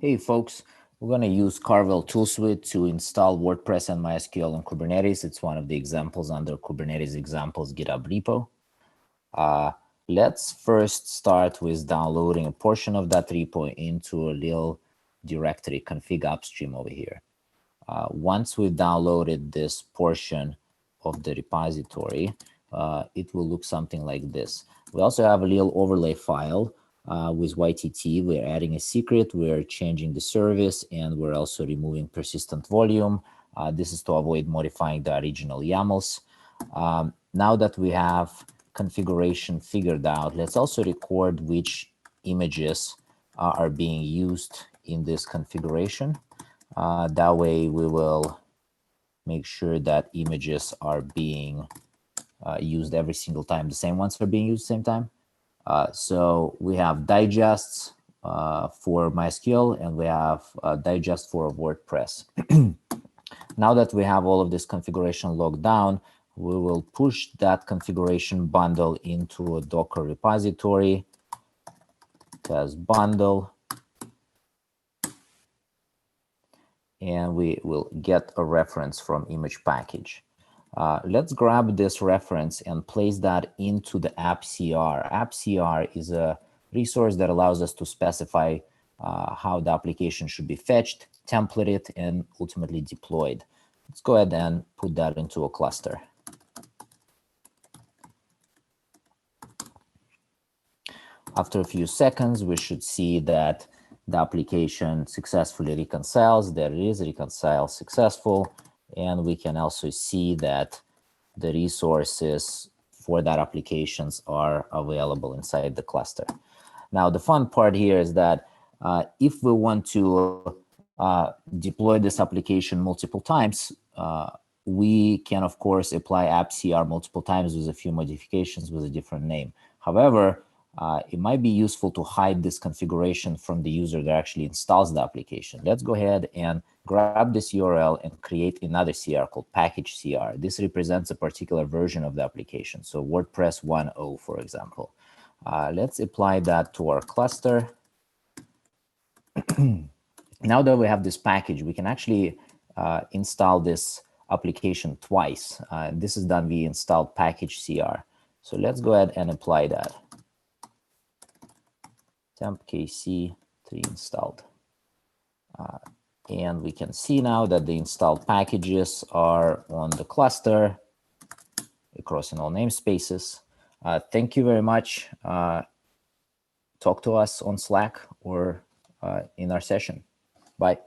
Hey folks, we're going to use Carvel tool suite to install WordPress and MySQL on Kubernetes. It's one of the examples under Kubernetes examples GitHub repo. Let's first start with downloading a portion of that repo into a little directory config upstream over here. Once we've downloaded this portion of the repository, it will look something like this. We also have a little overlay file with YTT. We're adding a secret, we're changing the service, and we're also removing persistent volume. This is to avoid modifying the original YAMLs. Now that we have configuration figured out, let's also record which images are being used in this configuration. That way we will make sure that images are being used every single time. The same ones are being used at the same time. So we have digests for MySQL, and we have digest for WordPress. Now that we have all of this configuration locked down, we will push that configuration bundle into a Docker repository, test bundle, and we will get a reference from image package. Let's grab this reference and place that into the app.cr. App.cr is a resource that allows us to specify how the application should be fetched, templated, and ultimately deployed. Let's go ahead and put that into a cluster. After a few seconds, we should see that the application successfully reconciles. There it is, reconcile successful. And we can also see that the resources for that applications are available inside the cluster. Now, the fun part here is that if we want to deploy this application multiple times, we can, of course, apply app.cr multiple times with a few modifications with a different name. However, it might be useful to hide this configuration from the user that actually installs the application. Let's go ahead and grab this URL and create another CR called package CR. This represents a particular version of the application. So WordPress 1.0, for example. Let's apply that to our cluster. Now that we have this package, we can actually install this application twice. This is done via installed package CR. So let's go ahead and apply that. Temp KC 3 installed. And we can see now that the installed packages are on the cluster across in all namespaces. Thank you very much. Talk to us on Slack or in our session. Bye.